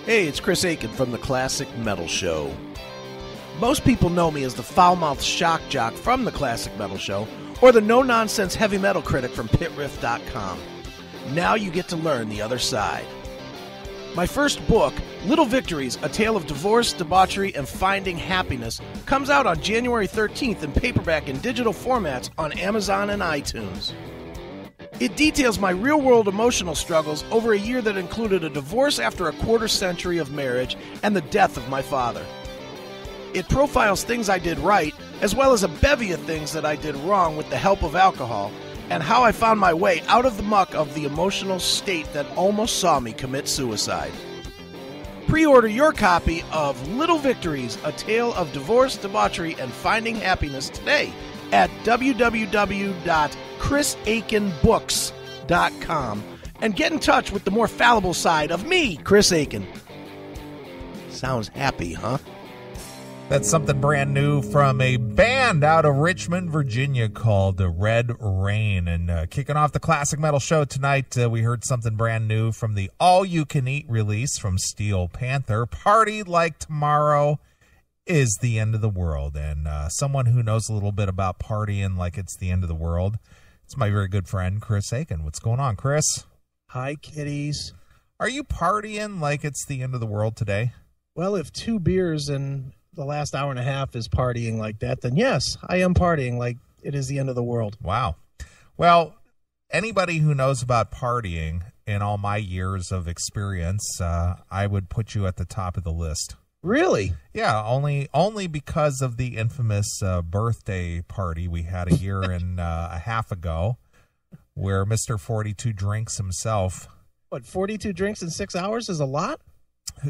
Hey, it's Chris Aiken from the Classic Metal Show. Most people know me as the foul-mouthed shock jock from the Classic Metal Show, or the no-nonsense heavy metal critic from pitriff.com. Now you get to learn the other side. My first book, Little Victories, A Tale of Divorce, Debauchery, and Finding Happiness, comes out on January 13th in paperback and digital formats on Amazon and iTunes. It details my real-world emotional struggles over a year that included a divorce after a quarter-century of marriage and the death of my father. It profiles things I did right, as well as a bevy of things that I did wrong with the help of alcohol, and how I found my way out of the muck of the emotional state that almost saw me commit suicide. Pre-order your copy of Little Victories, A Tale of Divorce, Debauchery, and Finding Happiness today at www.chrisaikenbooks.com and get in touch with the more fallible side of me, Chris Aiken. Sounds happy, huh? That's something brand new from a band out of Richmond, Virginia called Red Rain. And kicking off the Classic Metal Show tonight, we heard something brand new from the all-you-can-eat release from Steel Panther, Party Like Tomorrow is the End of the World. And someone who knows a little bit about partying like it's the end of the world, it's my very good friend, Chris Aiken. What's going on, Chris? Hi, kiddies. Are you partying like it's the end of the world today? Well, if 2 beers in the last hour and a half is partying like that, then yes, I am partying like it is the end of the world. Wow. Well, anybody who knows about partying in all my years of experience, I would put you at the top of the list. Really? Yeah, only because of the infamous birthday party we had a year and a half ago where Mr. 42 Drinks himself. What, 42 drinks in 6 hours is a lot?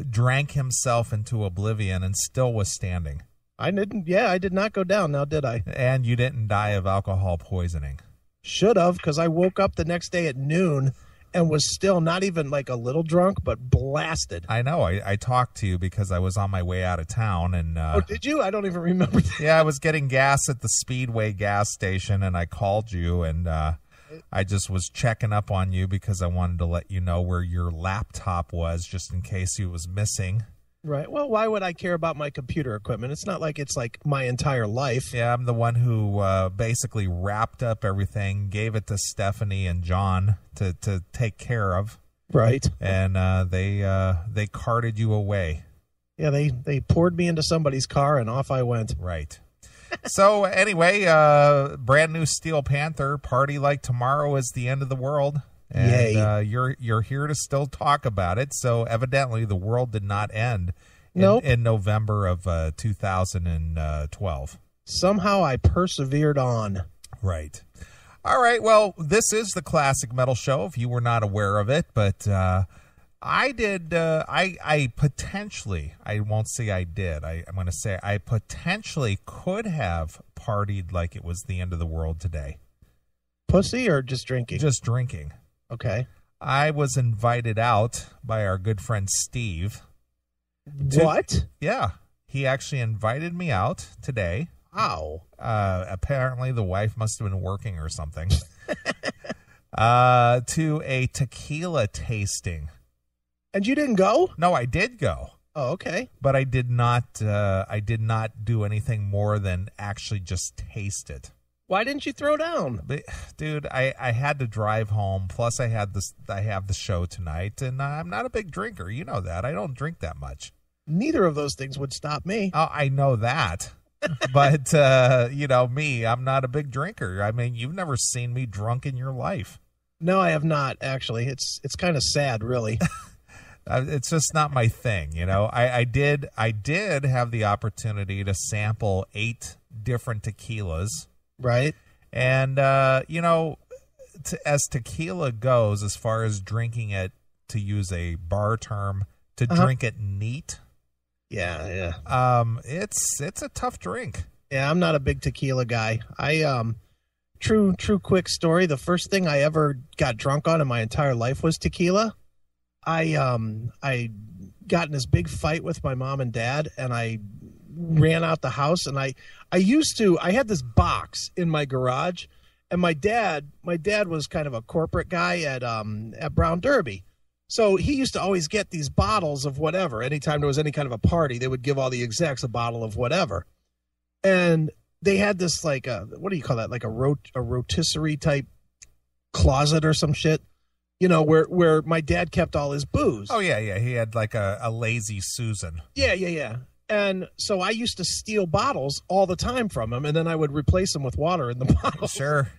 Drank himself into oblivion and still was standing. I did not go down now, did I? And you didn't die of alcohol poisoning. Should have, because I woke up the next day at noon and was still not even like a little drunk, but blasted. I know. I talked to you because I was on my way out of town. And oh, did you? I don't even remember that. Yeah, I was getting gas at the Speedway gas station, and I called you, and I just was checking up on you because I wanted to let you know where your laptop was just in case it was missing. Right. Well, why would I care about my computer equipment? It's not like it's like my entire life. Yeah, I'm the one who basically wrapped up everything, gave it to Stephanie and John to take care of. Right. And they carted you away. Yeah, they poured me into somebody's car and off I went. Right. So anyway, brand new Steel Panther, Party Like Tomorrow is the End of the World. And you're here to still talk about it. So evidently the world did not end in November of 2012. Somehow I persevered on. Right. All right. Well, this is the Classic Metal Show, if you were not aware of it. But I did. I potentially, I won't say I did. I'm going to say I potentially could have partied like it was the end of the world today. Pussy or just drinking? Just drinking. Okay. I was invited out by our good friend Steve. What? Yeah. He actually invited me out today. Wow. Apparently the wife must have been working or something. To a tequila tasting. And you didn't go? No, I did go. Oh, okay. But I did not do anything more than actually just taste it. Why didn't you throw down? But, dude, I had to drive home. Plus, I have the show tonight, and I'm not a big drinker. You know that. I don't drink that much. Neither of those things would stop me. Oh, I know that. But, me, I'm not a big drinker. I mean, you've never seen me drunk in your life. No, I have not, actually. It's kind of sad, really. It's just not my thing, you know. I did have the opportunity to sample 8 different tequilas. Right. And, as tequila goes, as far as drinking it, to use a bar term, to drink it neat. Yeah. It's a tough drink. Yeah, I'm not a big tequila guy. True quick story. The first thing I ever got drunk on in my entire life was tequila. I got in this big fight with my mom and dad, and I ran out the house, and I had this box in my garage, and my dad was kind of a corporate guy at Brown Derby. So he used to always get these bottles of whatever. Anytime there was any kind of a party, they would give all the execs a bottle of whatever. And they had this like what do you call that? Like a rotisserie type closet or some shit, you know, where my dad kept all his booze. Oh, yeah. He had like a lazy Susan. Yeah. And so I used to steal bottles all the time from him, and then I would replace them with water in the bottles. Sure.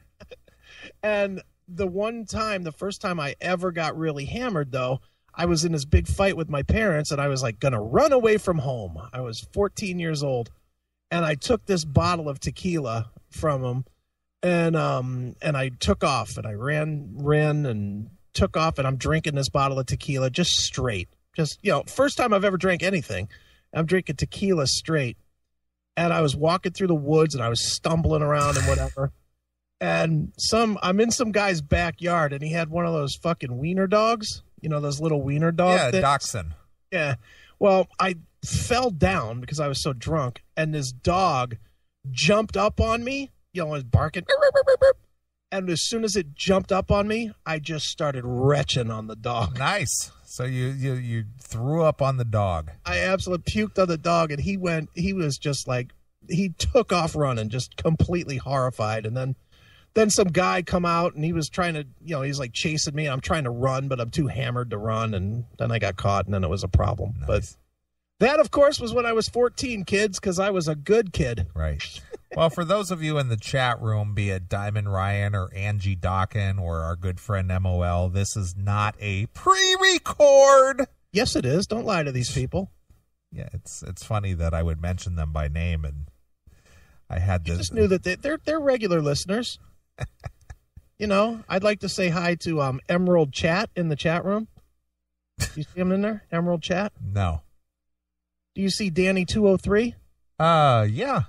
And the first time I ever got really hammered, though, I was in this big fight with my parents, and I was like going to run away from home. I was 14 years old, and I took this bottle of tequila from him, and I took off, and I ran and took off, and I'm drinking this bottle of tequila just straight. Just, you know, first time I've ever drank anything. I'm drinking tequila straight, and I was walking through the woods, and I was stumbling around and whatever. And I'm in some guy's backyard, and he had one of those fucking wiener dogs. You know, those little wiener dogs. Yeah, dachshund. Yeah. Well, I fell down because I was so drunk, and this dog jumped up on me, you know, was barking. And as soon as it jumped up on me, I just started retching on the dog. Nice. So you threw up on the dog. I absolutely puked on the dog, and he was just like, he took off running, just completely horrified. And then some guy come out, and he was trying to, you know, he's like chasing me. I'm trying to run, but I'm too hammered to run. And then I got caught, and then it was a problem. Nice. But that, of course, was when I was 14, kids, because I was a good kid. Right. Well, for those of you in the chat room, be it Diamond Ryan or Angie Dawkin or our good friend MOL, this is not a pre-record. Yes, it is. Don't lie to these people. Yeah, it's funny that I would mention them by name, and I had this. You just knew that they're regular listeners. You know, I'd like to say hi to Emerald Chat in the chat room. You see him in there? Emerald Chat? No. Do you see Danny 203? Yeah.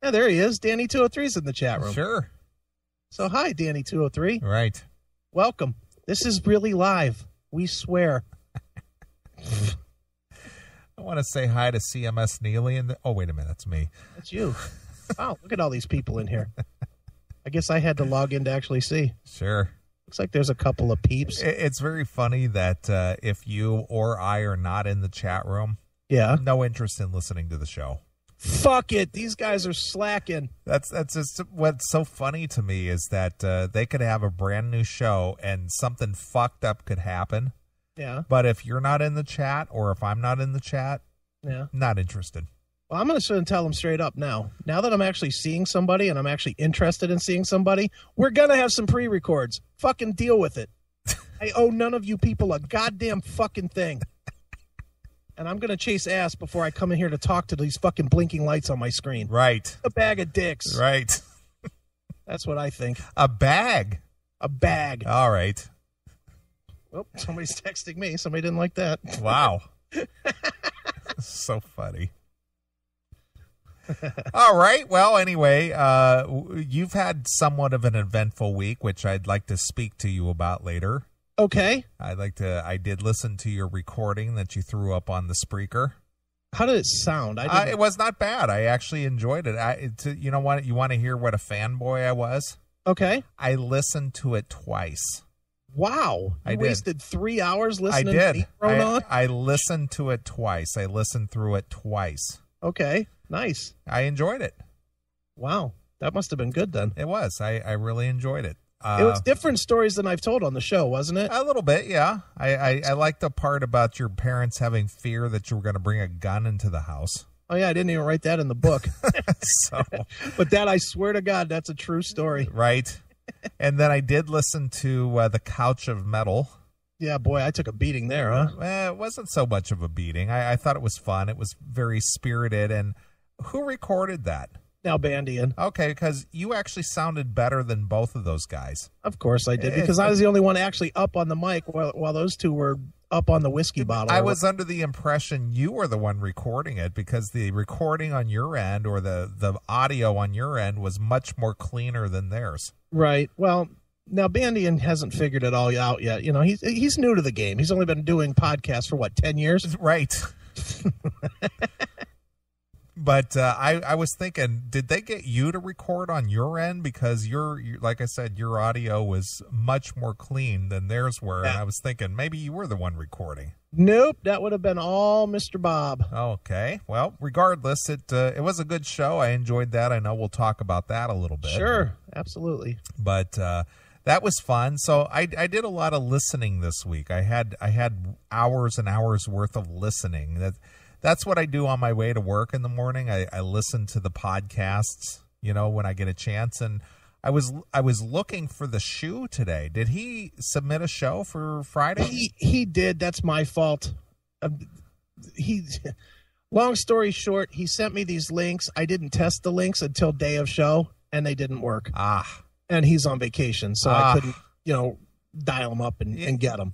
Yeah, there he is. Danny 203 is in the chat room. Sure. So hi, Danny 203. Right. Welcome. This is really live. We swear. I want to say hi to CMS Neeley and oh, wait a minute, that's me. That's you. Wow, look at all these people in here. I guess I had to log in to actually see. Sure. Looks like there's a couple of peeps. It's very funny that if you or I are not in the chat room, no interest in listening to the show. Fuck it. These guys are slacking. That's just what's so funny to me is that they could have a brand new show and something fucked up could happen. Yeah. But if you're not in the chat or if I'm not in the chat, yeah, not interested. Well, I'm going to tell them straight up now. Now that I'm actually seeing somebody and I'm actually interested in seeing somebody, we're going to have some pre-records. Fucking deal with it. I owe none of you people a goddamn fucking thing. And I'm going to chase ass before I come in here to talk to these fucking blinking lights on my screen. Right. A bag of dicks. Right. That's what I think. A bag? A bag. All right. Oh, somebody's texting me. Somebody didn't like that. Wow. So funny. All right. Well, anyway, you've had somewhat of an eventful week, which I'd like to speak to you about later. Okay. I did listen to your recording that you threw up on the Spreaker. How did it sound? It was not bad. I actually enjoyed it. You know what? You want to hear what a fanboy I was? Okay. I listened to it twice. Wow. You wasted 3 hours listening I to did. I listened to it twice. I listened through it twice. Okay. Nice. I enjoyed it. Wow. That must have been good then. It was. I really enjoyed it. It was different stories than I've told on the show, wasn't it? A little bit, yeah. I liked the part about your parents having fear that you were going to bring a gun into the house. Oh, yeah, I didn't even write that in the book. But that, I swear to God, that's a true story. Right. And then I did listen to The Couch of Metal. Yeah, boy, I took a beating there, huh? It wasn't so much of a beating. I thought it was fun. It was very spirited. And who recorded that? Now Bandian. Okay, because you actually sounded better than both of those guys. Of course I did, because I was the only one actually up on the mic while those two were up on the whiskey bottle. I was under the impression you were the one recording it because the recording on your end or the audio on your end was much more cleaner than theirs. Right. Well, now Bandian hasn't figured it all out yet. You know, he's new to the game. He's only been doing podcasts for, 10 years? Right. But I was thinking, did they get you to record on your end? Because you're like I said, your audio was much more clean than theirs were. Yeah. And I was thinking maybe you were the one recording. Nope, that would have been all Mr. Bob. Okay. Well, regardless, it was a good show. I enjoyed that. I know we'll talk about that a little bit. Sure, absolutely. But that was fun. So I did a lot of listening this week. I had hours and hours worth of listening. That's what I do on my way to work in the morning. I listen to the podcasts, when I get a chance. And I was looking for the shoe today. Did he submit a show for Friday? He did. That's my fault. Long story short, he sent me these links. I didn't test the links until day of show, and they didn't work. And he's on vacation, so I couldn't, dial him up and get him.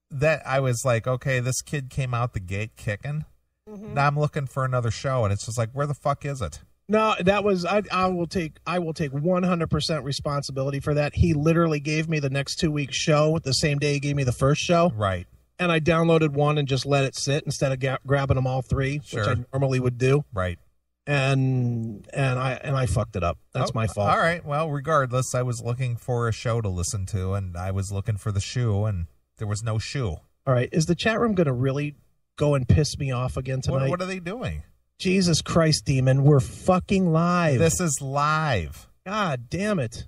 That I was like, okay, this kid came out the gate kicking. Mm-hmm. Now I'm looking for another show, and it's just like, where the fuck is it? No, that was I will take 100% responsibility for that. He literally gave me the next 2 weeks show the same day he gave me the first show. Right. And I downloaded one and just let it sit instead of grabbing them all three, sure, which I normally would do. Right. And I fucked it up. That's my fault. All right. Well, regardless, I was looking for a show to listen to, and I was looking for the shoe, and there was no shoe. All right. Is the chat room going to really go and piss me off again tonight? What are they doing? Jesus Christ, Demon. We're fucking live. This is live. God damn it.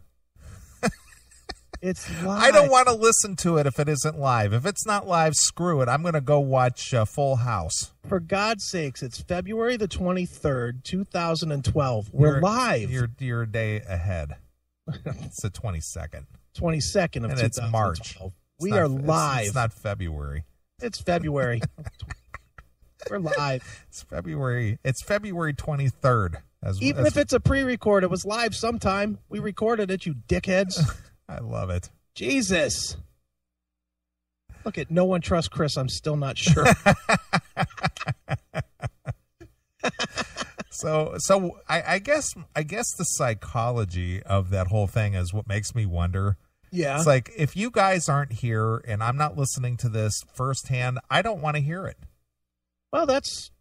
It's live. I don't want to listen to it if it isn't live. If it's not live, screw it. I'm going to go watch Full House. For God's sakes, it's February the 23rd, 2012. We're live. You're a day ahead. It's the 22nd. 22nd of 2012. It's March. We are live. It's not February. It's February. We're live. It's February 23rd. Even if it's a pre-record, it was live sometime. We recorded it, you dickheads. I love it. Jesus. Look at no one trusts Chris. I'm still not sure. So I guess the psychology of that whole thing is what makes me wonder. Yeah. It's like, if you guys aren't here and I'm not listening to this firsthand, I don't want to hear it. Well, that's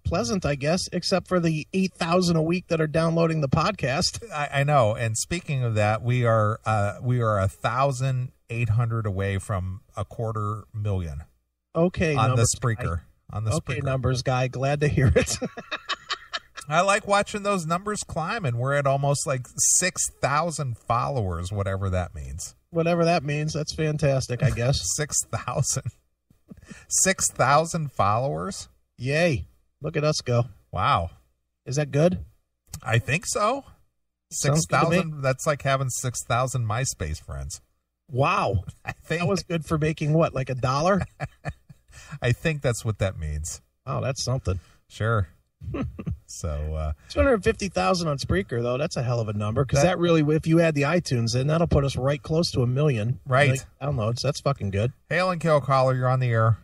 pleasant, I guess, except for the 8,000 a week that are downloading the podcast. I know. And speaking of that, we are 1,800 away from 250,000. Okay, on the Spreaker. On the okay, Spreaker. Numbers guy, glad to hear it. I like watching those numbers climb, and we're at almost like 6,000 followers, whatever that means. Whatever that means, that's fantastic, I guess. 6,000. 6,000 followers? Yay. Look at us go. Wow. Is that good? I think so. 6,000, that's like having 6,000 MySpace friends. Wow. I think that was good for making what, like $1? I think that's what that means. Oh, that's something. Sure. So 250,000 on Spreaker, though, that's a hell of a number, because that really, if you add the iTunes in, that'll put us right close to 1 million. Right. Like, downloads. That's fucking good. Hail and Kill caller, you're on the air.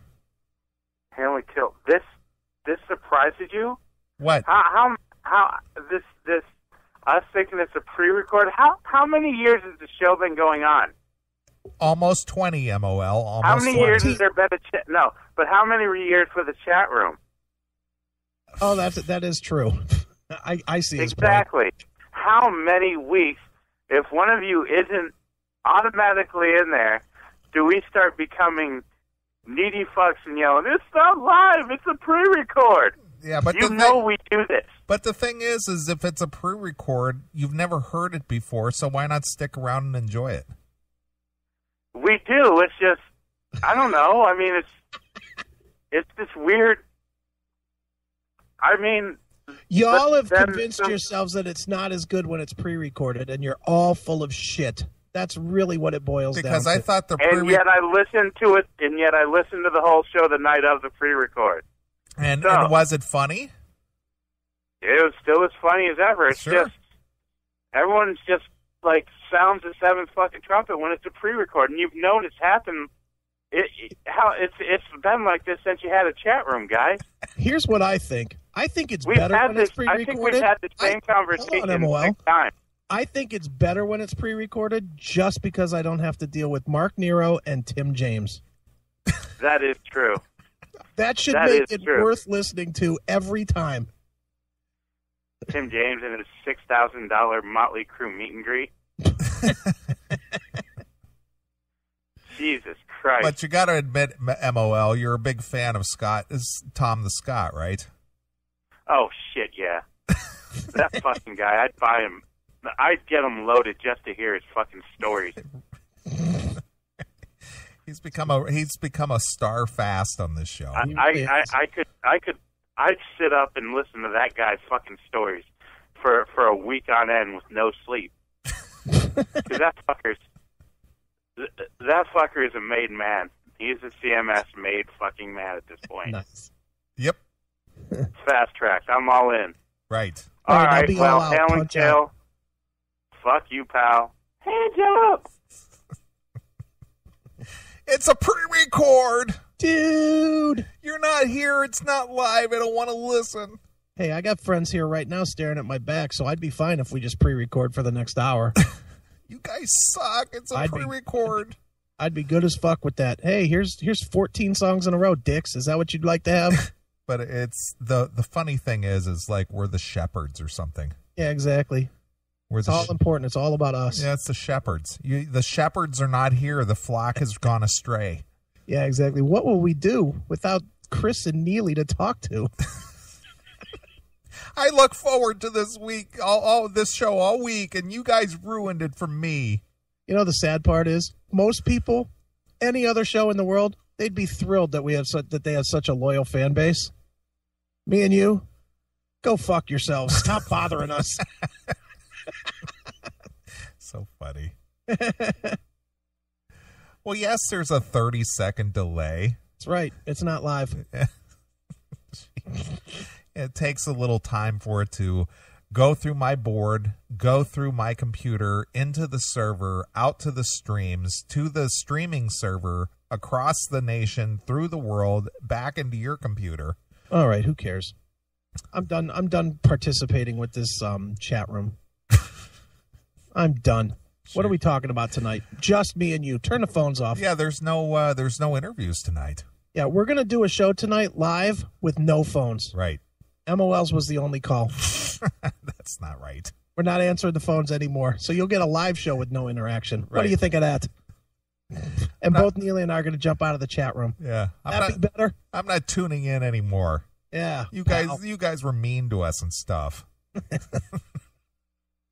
Hail and Kill. This surprises you? What? How this I was thinking it's a pre-record. How many years has the show been going on? Almost 20, MOL. Almost how many 20. years has there been a chat? No, but how many years for the chat room? Oh, that is true. I see his exactly. point. How many weeks, if one of you isn't automatically in there, do we start becoming needy fucks and yelling, "It's not live, it's a pre-record"? Yeah, but we do this. But the thing is if it's a pre-record, you've never heard it before, so why not stick around and enjoy it? We do. It's just, I don't know. I mean, it's this weird. I mean, y'all have convinced yourselves that it's not as good when it's pre-recorded, and you're all full of shit. That's really what it boils down to. Because I thought and yet I listened to it, and yet I listened to the whole show the night of the pre-record. And was it funny? It was still as funny as ever. It's sure. just everyone's just like sounds the seventh fucking trumpet when it's a pre-record, and you've known it's happened. It's been like this since you had a chat room, guys. Here's what I think. I think it's better when it's pre-recorded. I think we've had the same conversation 6 times. I think it's better when it's pre-recorded just because I don't have to deal with Mark Nero and Tim James. That is true. That should That make is it true. worth listening to every time. Tim James and his $6,000 Motley Crue meet and greet. Jesus Christ. But you got to admit, MOL, you're a big fan of Scott. This is Tom the Scott, right? Oh, shit, yeah. That fucking guy, I'd buy him. I'd get him loaded just to hear his fucking stories. He's become a star fast on this show. I'd sit up and listen to that guy's fucking stories for a week on end with no sleep. Because that fucker is a made man. He's a CMS made fucking man at this point. Nice. Yep. Fast track. I'm all in. Right. All right, All I'll right, be well, all out. Helen Punch Kale, out. fuck you, pal. Hands up! It's a pre-record. Dude. You're not here. It's not live. I don't want to listen. Hey, I got friends here right now staring at my back, so I'd be fine if we just pre-record for the next hour. You guys suck. It's a I'd be- pre-record. I'd be good as fuck with that. Hey, here's 14 songs in a row, dicks. Is that what you'd like to have? But it's the funny thing is like we're the shepherds or something. Yeah, exactly. We're It's all important. It's all about us. Yeah, it's the shepherds. The shepherds are not here. The flock has gone astray. Yeah, exactly. What will we do without Chris and Neeley to talk to? I look forward to this week, all this show all week, and you guys ruined it for me. You know, the sad part is most people, any other show in the world, they'd be thrilled that that they have such a loyal fan base. Me and you, go fuck yourselves. Stop bothering us. So funny. Well, yes, there's a 30-second delay. That's right. It's not live. It takes a little time for it to go through my board, go through my computer, into the server, out to the streams, to the streaming server, across the nation, through the world, back into your computer. All right, who cares? I'm done participating with this chat room. I'm done. Sure. What are we talking about tonight? Just me and you. Turn the phones off. Yeah, there's no interviews tonight. Yeah, we're going to do a show tonight live with no phones. Right. MOL's was the only call. That's not right. We're not answering the phones anymore. So you'll get a live show with no interaction. What Right. do you think of that? And both Neeley and I are going to jump out of the chat room. Yeah. That'd be better. I'm not tuning in anymore. Yeah. You guys Wow. you guys were mean to us and stuff.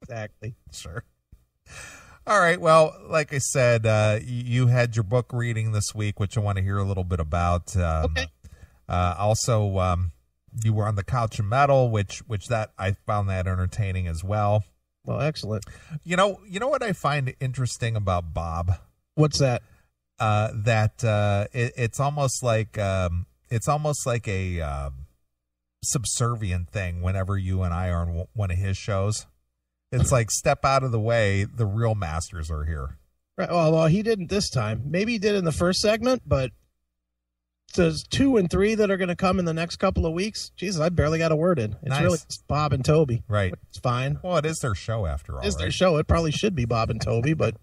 Exactly. Sure. All right. Well, like I said, you had your book reading this week, which I want to hear a little bit about. Okay. Also, you were on the Couch of Metal, which that I found that entertaining as well. Well, excellent. You know what I find interesting about Bob? What's that? It's almost like a subservient thing. Whenever you and I are on one of his shows, it's like step out of the way. The real masters are here. Right. Well, he didn't this time. Maybe he did in the first segment, but there's 2 and 3 that are going to come in the next couple of weeks. Jesus, I barely got a word in. It's Nice. really just Bob and Toby. Right. It's fine. Well, it is their show after all. It's their right? show. It probably should be Bob and Toby, but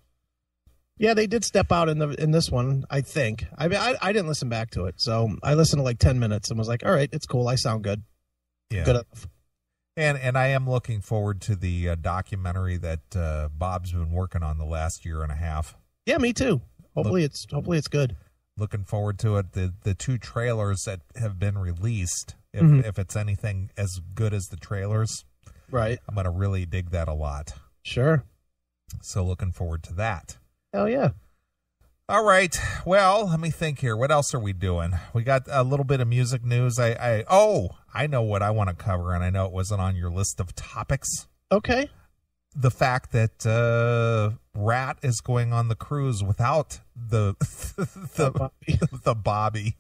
yeah, they did step out in this one, I think. I mean, I didn't listen back to it, so I listened to like 10 minutes and was like, all right, it's cool. I sound good. Yeah. Good enough. And I am looking forward to the documentary that Bob's been working on the last year and a half. Yeah, me too. Hopefully it's good. Looking forward to it. The 2 trailers that have been released, if it's anything as good as the trailers, Right. I'm going to really dig that a lot. Sure. So looking forward to that. Hell yeah. All right. Well, let me think here. What else are we doing? We got a little bit of music news. I know what I want to cover, and I know it wasn't on your list of topics. Okay. The fact that Rat is going on the cruise without the Bobby.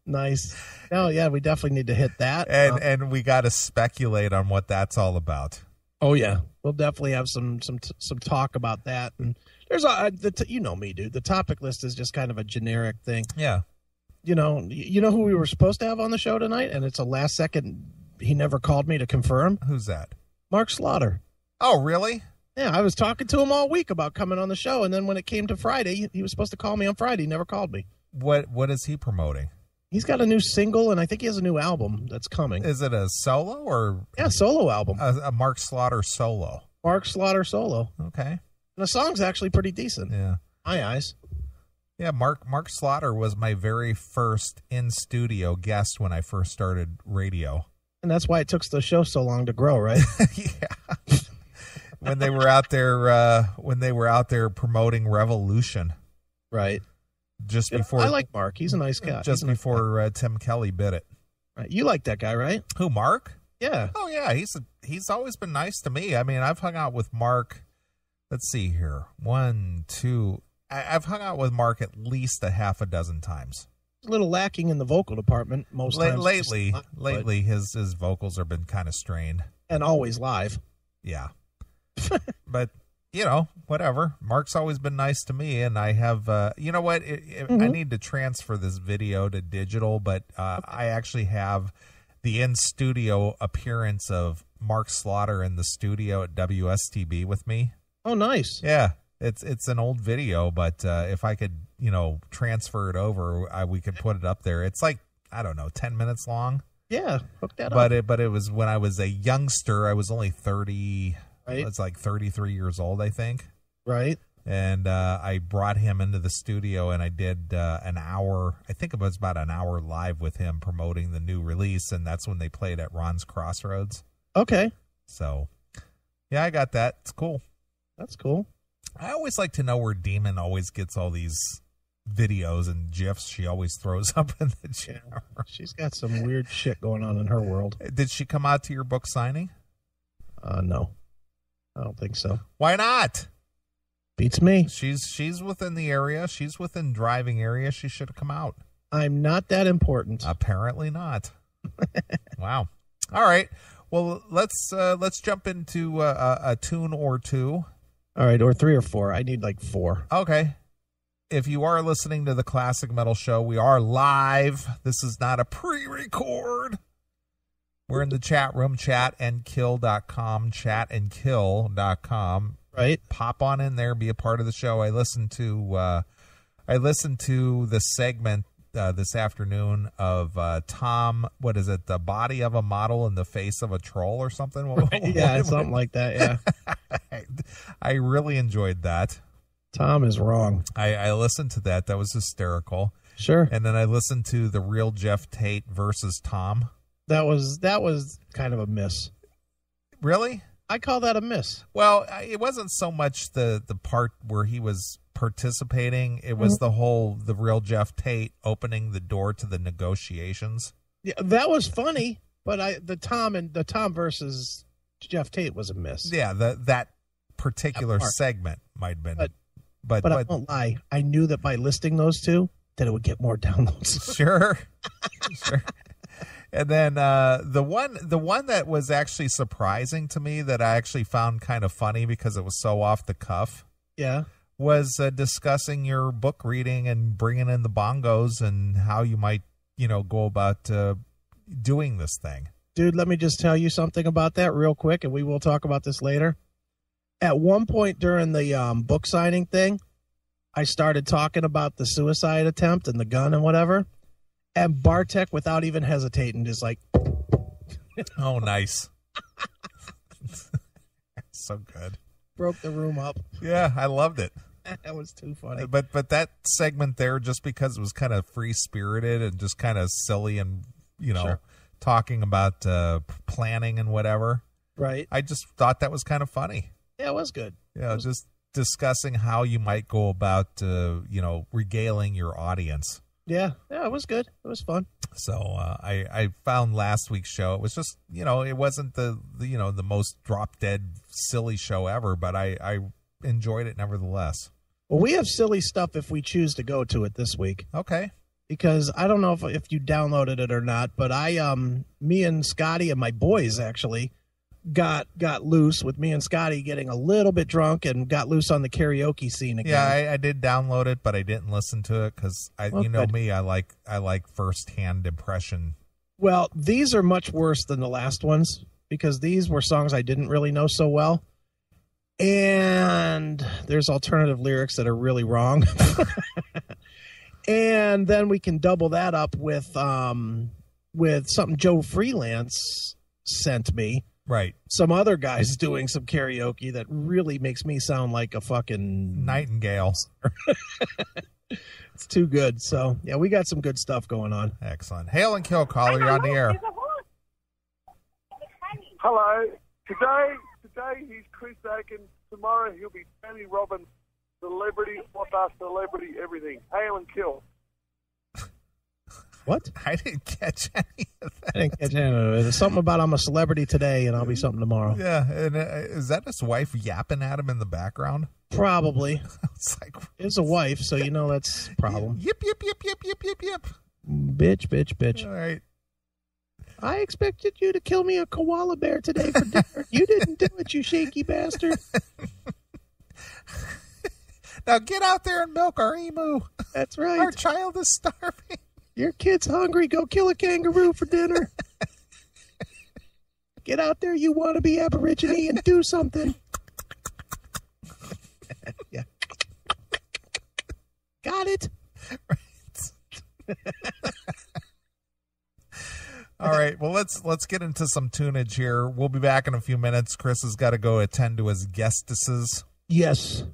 Nice. Oh yeah, we definitely need to hit that. And we got to speculate on what that's all about. Oh yeah, we'll definitely have some talk about that. And there's you know me, dude. The topic list is just kind of a generic thing. Yeah. You know who we were supposed to have on the show tonight, and it's a last second. He never called me to confirm. Who's that? Mark Slaughter. Oh, really? Yeah, I was talking to him all week about coming on the show, and then when it came to Friday, he was supposed to call me on Friday. He never called me. What is he promoting? He's got a new single, and I think he has a new album that's coming. Is it a solo or? Yeah, solo album. A Mark Slaughter solo. Mark Slaughter solo. Okay. And the song's actually pretty decent. Yeah. My eyes. Yeah, Mark Slaughter was my very first in-studio guest when I first started radio. And that's why it took the show so long to grow, right? Yeah. When they were out there promoting Revolution. Right. Just before I like Mark. He's a nice guy. Just before Tim Kelly bit it. Right. You like that guy, right? Who, Mark? Yeah. Oh yeah, he's always been nice to me. I mean, I've hung out with Mark. Let's see here. 1, 2. I've hung out with Mark at least a half a dozen times. A little lacking in the vocal department most times. Lately, his vocals have been kind of strained. And always live. Yeah. But, whatever. Mark's always been nice to me, and I have, you know what? I need to transfer this video to digital, but I actually have the in-studio appearance of Mark Slaughter in the studio at WSTB with me. Oh, nice. Yeah. It's an old video, but if I could, transfer it over, we could put it up there. It's like, I don't know, 10 minutes long. Yeah, hook that up. But it was when I was a youngster. I was only 30. Right. It's like 33 years old, I think. Right. And I brought him into the studio, and I did an hour. I think it was about an hour live with him promoting the new release, and that's when they played at Ron's Crossroads. Okay. So, yeah, I got that. It's cool. That's cool. I always like to know where Demon always gets all these videos and GIFs she always throws up in the channel. Yeah, she's got some weird shit going on in her world. Did she come out to your book signing? No. I don't think so. Why not? Beats me. She's within the area. She's within driving area. She should have come out. I'm not that important. Apparently not. Wow. All right. Well, let's jump into a tune or two. All right, or 3 or 4. I need like 4. Okay. If you are listening to the Classic Metal Show, we are live. This is not a pre-record. We're in the chat room, chatandkill.com, chatandkill.com. Right. Pop on in there, be a part of the show. I listened to the segment this afternoon of Tom, what is it, the body of a model in the face of a troll or something? Yeah, something like that, yeah. I really enjoyed that. Tom is wrong. I listened to that. That was hysterical. Sure. And then I listened to the real Jeff Tate versus Tom. That was kind of a miss. Really? I call that a miss. Well, it wasn't so much the part where he was participating. It was the real Jeff Tate opening the door to the negotiations. Yeah, that was funny, but the Tom versus Jeff Tate was a miss. Yeah, that particular segment might have been. But I won't lie. I knew that by listing those two, that it would get more downloads. Sure. Sure. And then the one that was actually surprising to me that I actually found kind of funny because it was so off the cuff. Yeah. Was discussing your book reading and bringing in the bongos and how you might, go about doing this thing. Dude, let me just tell you something about that real quick, and we will talk about this later. At one point during the book signing thing, I started talking about the suicide attempt and the gun and whatever, and Bartek, without even hesitating, is like... Oh, nice. So good. Broke the room up. Yeah, I loved it. That was too funny. But that segment there, just because it was kind of free-spirited and just kind of silly and, Sure. talking about planning and whatever. Right. I just thought that was kind of funny. Yeah, it was good. Yeah, just discussing how you might go about, regaling your audience. Yeah, it was good. It was fun. So I found last week's show, it was just, it wasn't the most drop-dead silly show ever, but I enjoyed it nevertheless. Well, we have silly stuff if we choose to go to it this week. Okay. Because I don't know if you downloaded it or not, but me and Scotty and my boys actually got loose with me and Scotty getting a little bit drunk and got loose on the karaoke scene again. Yeah, I did download it, but I didn't listen to it because me, I like first-hand impression. Well, these are much worse than the last ones because these were songs I didn't really know so well. And there's alternative lyrics that are really wrong. And then we can double that up with something Joe Freelance sent me. Right. Some other guys doing some karaoke that really makes me sound like a fucking nightingale. It's too good. So, yeah, we got some good stuff going on. Excellent. Hail and kill, caller. You're on the air. Hello. Today he's Chris Aiken. Tomorrow he'll be Tony Robbins, celebrity, author, celebrity, everything. Hail and kill. What? I didn't catch any of that. I didn't catch any of it. There's something about I'm a celebrity today and I'll be something tomorrow. Yeah. And is that his wife yapping at him in the background? Probably. It's like, it's a wife, so you know that's a problem. Yip, yip, yip, yip, yip, yip, yip. Bitch. All right. I expected you to kill me a koala bear today for dinner. You didn't do it, you shaky bastard. Now get out there and milk our emu. That's right. Our child is starving. Your kid's hungry. Go kill a kangaroo for dinner. Get out there, you want to be Aborigine, and do something. Yeah. Got it. Right. All right. Well, let's get into some tunage here. We'll be back in a few minutes. Chris has got to go attend to his guestesses. Yes.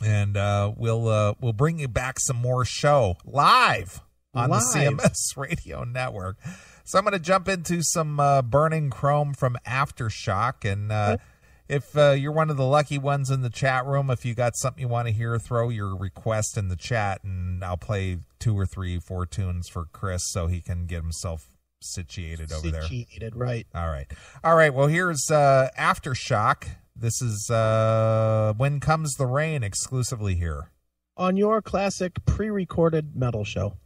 And we'll bring you back some more show live on the CMS Radio Network. So I'm going to jump into some Burning Chrome from Aftershock. And if you're one of the lucky ones in the chat room, if you got something you want to hear, throw your request in the chat, and I'll play 2 or 3, 4 tunes for Chris so he can get himself situated over there. Situated, right. All right. Well, here's Aftershock. This is When Comes the Rain exclusively here on your classic pre-recorded metal show.